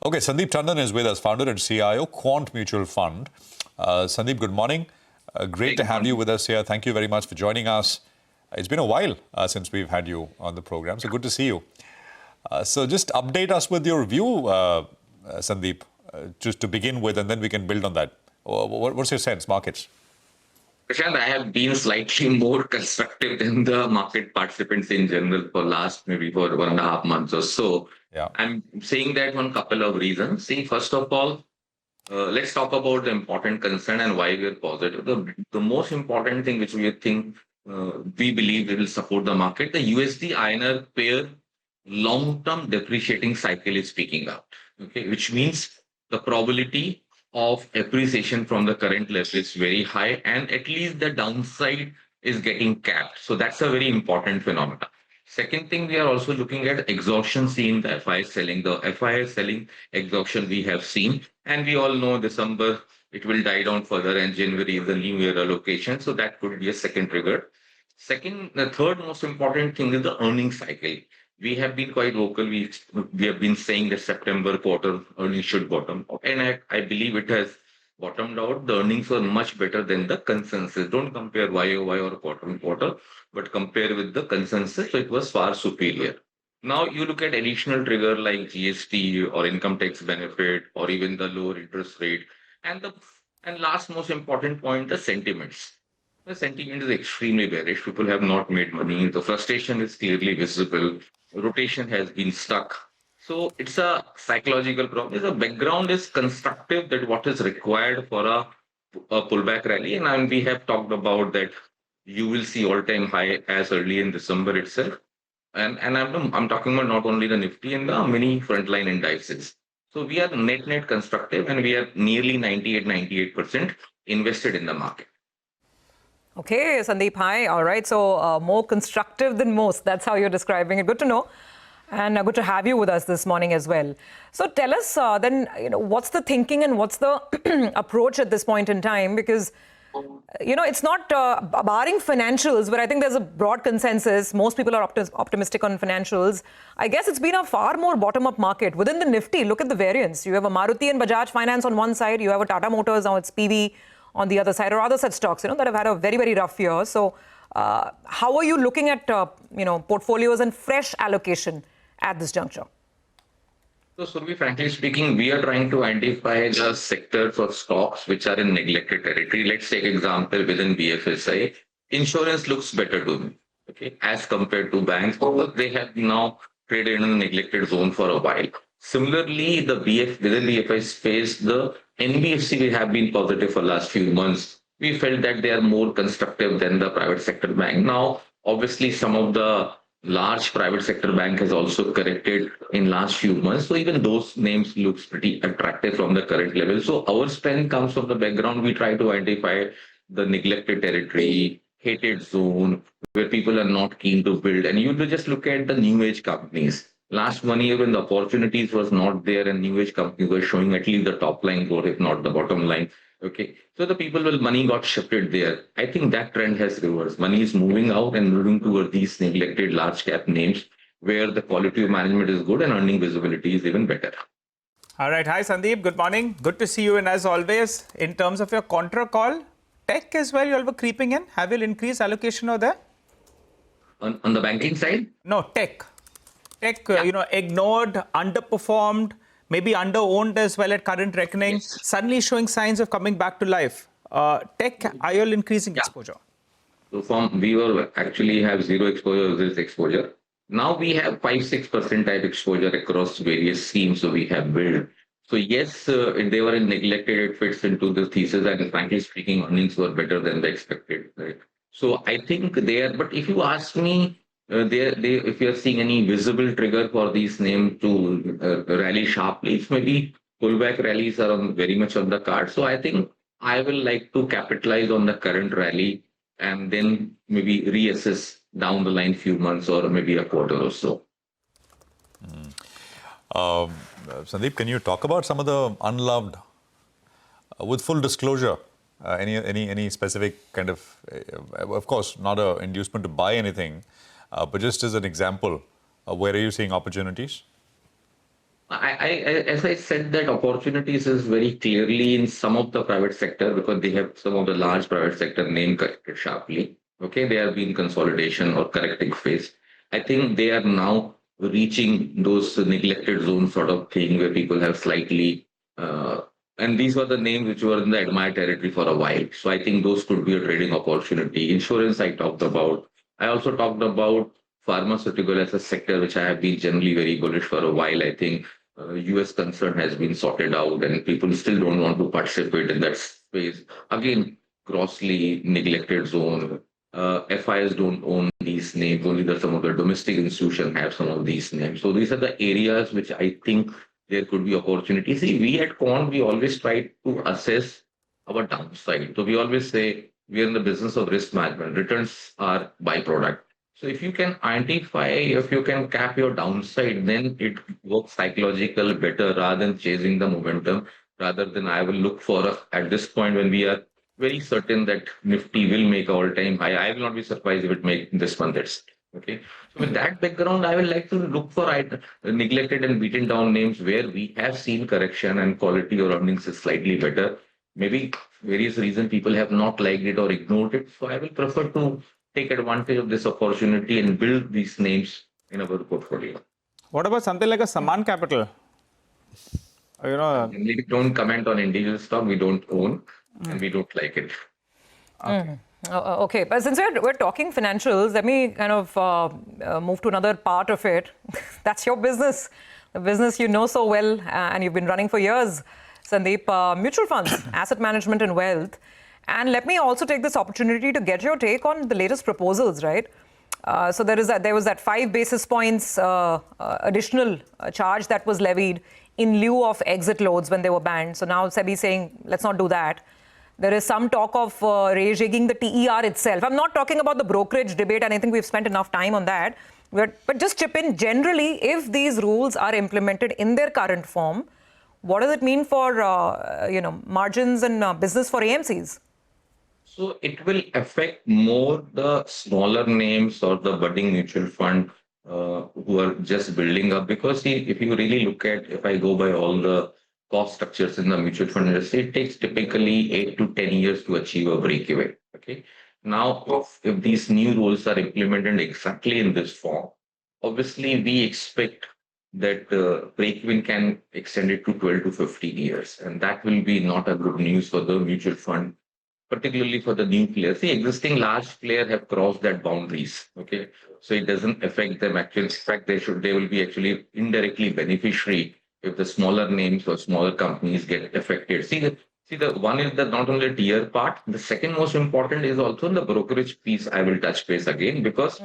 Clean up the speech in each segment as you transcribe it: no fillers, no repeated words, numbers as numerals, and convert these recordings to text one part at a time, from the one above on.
Okay, Sandeep Tandon is with us, founder and CIO, Quant Mutual Fund. Sandeep, good morning. Great to have you with us here. Thank you very much for joining us. It's been a while since we've had you on the program, so good to see you. So just update us with your view, Sandeep, just to begin with, and then we can build on that. What's your sense, markets? Prashant, I have been slightly more constructive than the market participants in general for maybe for 1.5 months or so. Yeah. I'm saying that on a couple of reasons. See, first of all, let's talk about the important concern and why we're positive. The most important thing which we think we believe will support the market, the USD INR pair long-term depreciating cycle is peaking out. Okay, which means the probability of appreciation from the current level is very high, and at least the downside is getting capped. So that's a very important phenomenon. Second thing, we are also looking at exhaustion seen the FIS selling. The FIS selling exhaustion we have seen, and we all know December it will die down further, and January is the new year allocation. So that could be a second trigger. Second, the third most important thing is the earnings cycle. We have been quite vocal. We have been saying that September quarter earnings should bottom out, and I believe it has bottomed out. The earnings were much better than the consensus. Don't compare YOY or quarter on quarter, but compare with the consensus. So it was far superior. Now you look at additional trigger like GST or income tax benefit or even the lower interest rate, and last most important point, the sentiments. The sentiment is extremely bearish. People have not made money. The frustration is clearly visible. Rotation has been stuck. So it's a psychological problem. The background is constructive that what is required for a pullback rally. And we have talked about that you will see all-time high as early in December itself. And I'm talking about not only the Nifty and the many frontline indices. So we are net constructive, and we are nearly 98% invested in the market. Okay, Sandeep, hi. All right, so more constructive than most. That's how you're describing it. Good to know. And good to have you with us this morning as well. So tell us then, what's the thinking and what's the approach at this point in time? Because, it's not barring financials, but I think there's a broad consensus. Most people are optimistic on financials. I guess it's been a far more bottom-up market. Within the Nifty, look at the variance. You have a Maruti and Bajaj Finance on one side. You have a Tata Motors, now it's PV on the other side, or other such stocks, that have had a very, very rough year. So how are you looking at, portfolios and fresh allocation at this juncture? So, Survi, frankly speaking, we are trying to identify the sectors or stocks which are in neglected territory. Let's take example within BFSI. Insurance looks better to me, okay, as compared to banks, because they have now traded in a neglected zone for a while. Similarly, within BFI space, the NBFC we have been positive for last few months. We felt that they are more constructive than the private sector bank. Now, obviously, some of the large private sector bank has also corrected in last few months. So even those names looks pretty attractive from the current level. So our strength comes from the background. We try to identify the neglected territory, hated zone, where people are not keen to build. And you will just look at the new age companies. Last 1 year when the opportunities was not there and new age companies were showing at least the top line growth, if not the bottom line. Okay. So the people with money got shifted there. I think that trend has reversed. Money is moving out and moving toward these neglected large cap names where the quality of management is good and earning visibility is even better. All right. Hi, Sandeep. Good morning. Good to see you. And as always, in terms of your contra call, tech as well, you all were creeping in. Have you increased allocation over there? On the banking side? No, tech. Tech, ignored, underperformed, maybe under-owned as well at current reckoning, suddenly showing signs of coming back to life. Tech, are you all increasing exposure? So we were actually have zero exposure, this exposure. Now we have 5-6% type exposure across various schemes, so we have built. So yes, they were in neglected, it fits into the thesis, and frankly speaking, earnings were better than the expected. Right? So I think but if you ask me, if you are seeing any visible trigger for these names to rally sharply, it's maybe pullback rallies are very much on the card. So I think I will like to capitalize on the current rally and then maybe reassess down the line few months or maybe a quarter or so. Sandeep, can you talk about some of the unloved, with full disclosure, any specific kind of course, not an inducement to buy anything, but just as an example, where are you seeing opportunities? As I said, that opportunities is very clearly in some of the private sector because they have some of the large private sector name corrected sharply. Okay, they have been consolidation or correcting phase. I think they are now reaching those neglected zones sort of thing where people have slightly, and these were the names which were in the admired territory for a while. So I think those could be a trading opportunity. Insurance I talked about. I also talked about pharmaceutical as a sector, which I have been generally very bullish for a while. I think US concern has been sorted out and people still don't want to participate in that space. Again, grossly neglected zone. FIs don't own these names, only some of the domestic institutions have some of these names. So these are the areas which I think there could be opportunities. See, we at Quant, we always try to assess our downside. So we always say we are in the business of risk management. Returns are byproduct. So if you can identify, if you can cap your downside, then it works psychological better rather than chasing the momentum. Rather than I will look for at this point when we are very certain that Nifty will make all-time high. I will not be surprised if it make this month. It's okay. So with that background, I will like to look for neglected and beaten down names where we have seen correction and quality or earnings is slightly better. Maybe various reasons people have not liked it or ignored it. So I will prefer to take advantage of this opportunity and build these names in our portfolio. What about something like a Saman Capital? We don't comment on individual stock. We don't own and we don't like it. Okay. Okay, but since we're talking financials, let me kind of move to another part of it. That's your business, the business you know so well and you've been running for years, Sandeep. Mutual funds, asset management and wealth. And let me also take this opportunity to get your take on the latest proposals, right? So there was that 5 basis points additional charge that was levied in lieu of exit loads when they were banned. So now SEBI is saying, let's not do that. There is some talk of rejigging the TER itself. I'm not talking about the brokerage debate, and I think we've spent enough time on that. But just chip in, generally, if these rules are implemented in their current form, what does it mean for margins and business for AMCs? So it will affect more the smaller names or the budding mutual fund who are just building up. Because see, if you really look at, if I go by all the cost structures in the mutual fund industry, it takes typically 8 to 10 years to achieve a break even. Okay. Now, if these new rules are implemented exactly in this form, obviously we expect that break even can extend it to 12 to 15 years. And that will be not a good news for the mutual fund, particularly for the new players. The existing large players have crossed that boundaries. Okay. So it doesn't affect them. Actually, in fact, they will be actually indirectly beneficiary if the smaller names or smaller companies get affected. See the one is the not only tier part, the second most important is also the brokerage piece. I will touch base again because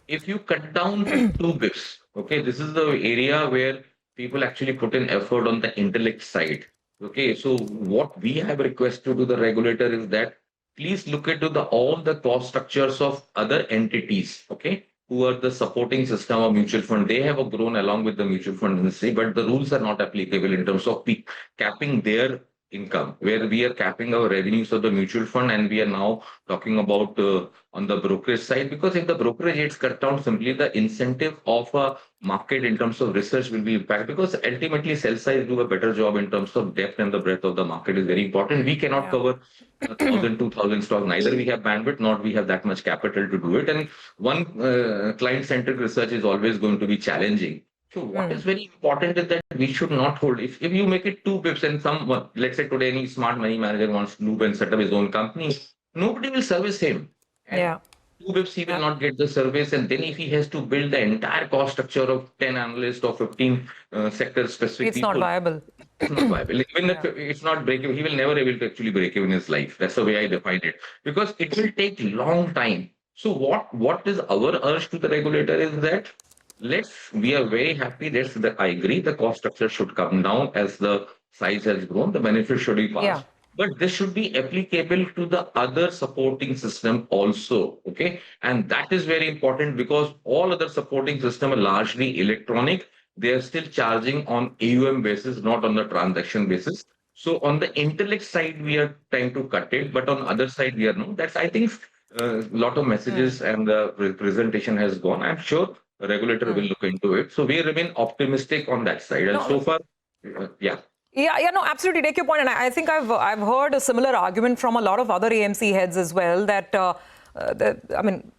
if you cut down to 2 bips, okay, this is the area where people actually put in effort on the intellect side. Okay, so what we have requested to the regulator is that please look into all the cost structures of other entities, okay, who are the supporting system of mutual fund. They have grown along with the mutual fund industry, but the rules are not applicable in terms of capping their income, where we are capping our revenues of the mutual fund, and we are now talking about on the brokerage side, because if the brokerage rates cut down, simply the incentive of a market in terms of research will be impacted, because ultimately sell side do a better job in terms of depth, and the breadth of the market is very important. We cannot cover 1,000, 2,000 stocks. Neither we have bandwidth, nor we have that much capital to do it. And one client-centric research is always going to be challenging. So what is very important is that we should not hold. If you make it 2 bips and someone, let's say today any smart money manager wants to move and set up his own company, nobody will service him. And 2 bips he will not get the service. And then if he has to build the entire cost structure of 10 analysts or 15 sector specific it's not viable. It's not viable. Even if it's not break even, he will never able to actually break even in his life. That's the way I define it. Because it will take long time. So what is our urge to the regulator is that we are very happy that I agree the cost structure should come down as the size has grown, the benefit should be passed. Yeah. But this should be applicable to the other supporting system also. Okay. And that is very important because all other supporting system are largely electronic. They are still charging on AUM basis, not on the transaction basis. So on the intellect side, we are trying to cut it, but on the other side, we are not. That's, I think, a lot of messages and the presentation has gone. I'm sure a regulator will look into it. So we remain optimistic on that side. And so far, yeah. Yeah, no, absolutely. Take your point, and I think I've heard a similar argument from a lot of other AMC heads as well. That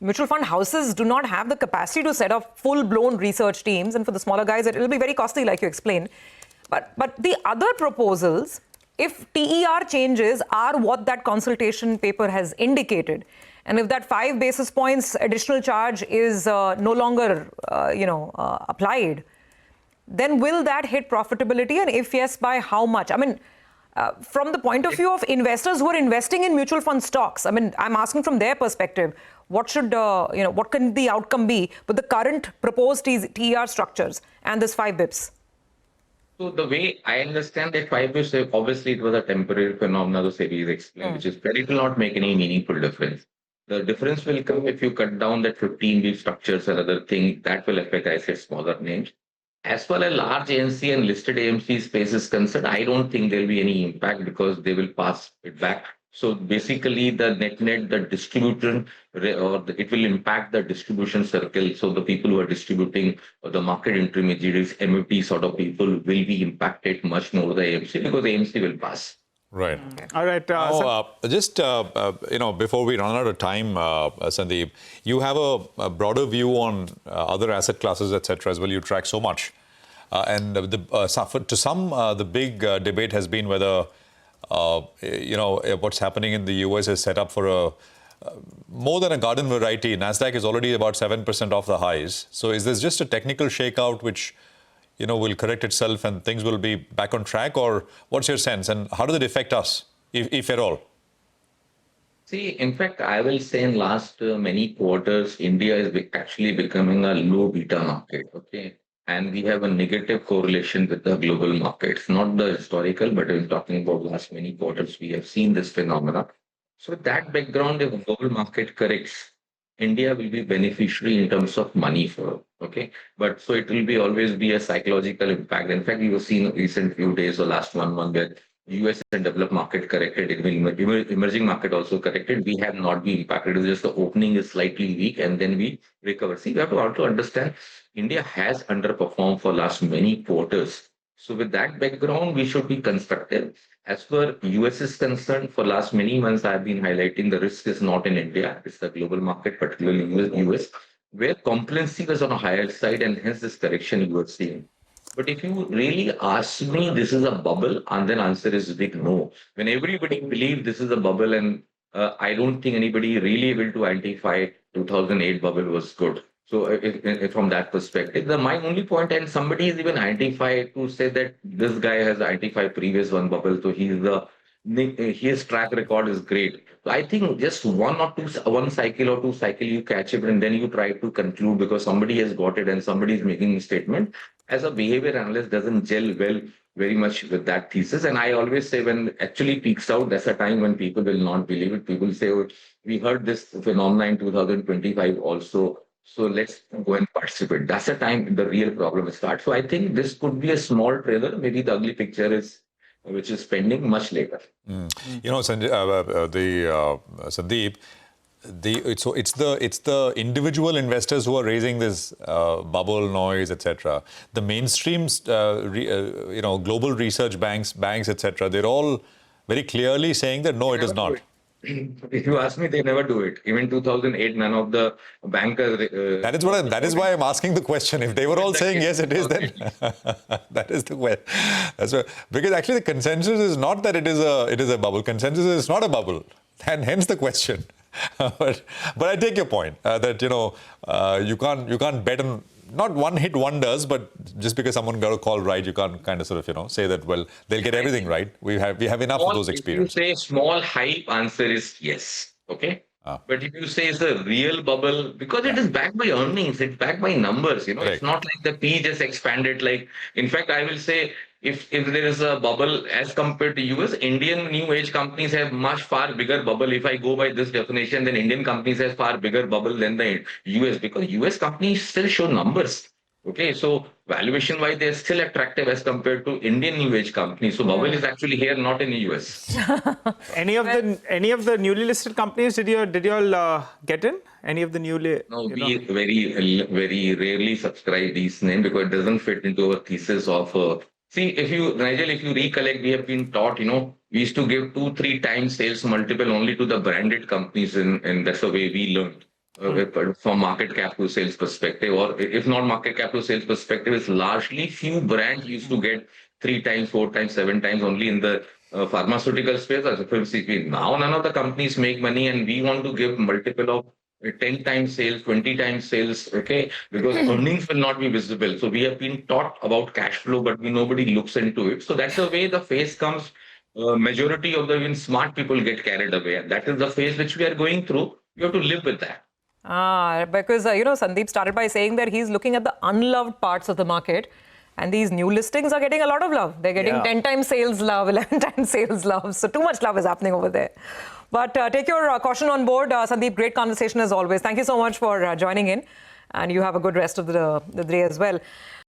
mutual fund houses do not have the capacity to set up full-blown research teams, and for the smaller guys, it will be very costly, like you explained. But the other proposals, if TER changes, are what that consultation paper has indicated, and if that 5 basis points additional charge is no longer, applied, then will that hit profitability? And if yes, by how much? I mean, from the point of view of investors who are investing in mutual fund stocks, I mean, I'm asking from their perspective, what should, what can the outcome be with the current proposed TER structures and this 5 bips? So the way I understand that 5 bips, obviously it was a temporary phenomenon, the SEBI is explained, which is it will not make any meaningful difference. The difference will come if you cut down that 15 bip structures and other thing that will affect, I said, smaller names. As far as large AMC and listed AMC space is concerned, I don't think there'll be any impact because they will pass it back. So basically, the net, the distribution, it will impact the distribution circle. So the people who are distributing, or the market intermediaries, MFD sort of people, will be impacted much more than AMC because AMC will pass. Right. All right. Before we run out of time, Sandeep, you have a broader view on other asset classes, etc. as well. You track so much. The big debate has been whether, what's happening in the US is set up for more than a garden variety. NASDAQ is already about 7% off the highs. So is this just a technical shakeout which will correct itself and things will be back on track, or what's your sense and how does it affect us, if at all? See, in fact, I will say in last many quarters, India is actually becoming a low beta market, okay? And we have a negative correlation with the global markets, not the historical, but I'm talking about last many quarters, we have seen this phenomena. So with that background, if the global market corrects, India will be beneficiary in terms of money flow, okay? But so it will always be a psychological impact. In fact, we have seen recent few days or last 1 month where US and developed market corrected, emerging market also corrected. We have not been impacted. It's just the opening is slightly weak and then we recover. See, we have to also understand India has underperformed for last many quarters. So with that background, we should be constructive. As far US is concerned, for last many months, I've been highlighting the risk is not in India. It's the global market, particularly US, where complacency was on a higher side and hence this correction you are seeing. But if you really ask me, this is a bubble, and then answer is big no. When everybody believes this is a bubble, and I don't think anybody really able to identify 2008 bubble was good. So if from that perspective, my only point, and somebody is even identified to say that this guy has identified previous one bubble, so his track record is great. So I think just one cycle or two cycle you catch it and then you try to conclude because somebody has got it and somebody is making a statement. As a behavior analyst doesn't gel well very much with that thesis. And I always say when it actually peaks out, that's a time when people will not believe it. People say, oh, we heard this phenomenon in 2025 also. So let's go and participate. That's the time the real problem starts. So I think this could be a small trailer. Maybe the ugly picture is which is pending much later. Sandeep, it's the individual investors who are raising this bubble noise, etc. The mainstream, global research banks, etc. They're all very clearly saying that no, it is not. If you ask me, they never do it. Even 2008, none of the bankers. That is why I'm asking the question. If they were all saying yes, it is, then that is the question. Because actually the consensus is not that it is a bubble. Consensus is it's not a bubble, and hence the question. But I take your point that you can't bet on not one hit wonders, but just because someone got a call right, you can't kind of sort of say that they'll get everything right. We have enough of those experiences. If you say small hype, answer is yes. Okay. But if you say it's a real bubble, because it is backed by earnings, it's backed by numbers. It's not like the P just expanded. In fact, I will say if there is a bubble as compared to US, Indian new age companies have much far bigger bubble. If I go by this definition, then Indian companies have far bigger bubble than the US because US companies still show numbers. Okay, so valuation-wise, they're still attractive as compared to Indian new age companies. So bubble is actually here, not in the US. Any of the newly listed companies did you all get in? Any of the newly? No, we very rarely subscribe these names because it doesn't fit into our thesis of. See, Nigel, if you recollect, we have been taught, we used to give 2-3 times sales multiple only to the branded companies, and that's the way we learned. From market cap to sales perspective, or if not market cap to sales perspective, it's largely few brands used to get 3 times, 4 times, 7 times only in the pharmaceutical space or FMCG. Now none of the companies make money, and we want to give multiple of 10 times sales, 20 times sales, okay? Because earnings will not be visible. So we have been taught about cash flow, but nobody looks into it. So that's the way the phase comes. Majority of the even smart people get carried away. And that is the phase which we are going through. You have to live with that. Because, Sandeep started by saying that he's looking at the unloved parts of the market. And these new listings are getting a lot of love. They're getting 10 times sales love, 11 times sales love. So too much love is happening over there. But take your caution on board. Sandeep, great conversation as always. Thank you so much for joining in. And you have a good rest of the day as well.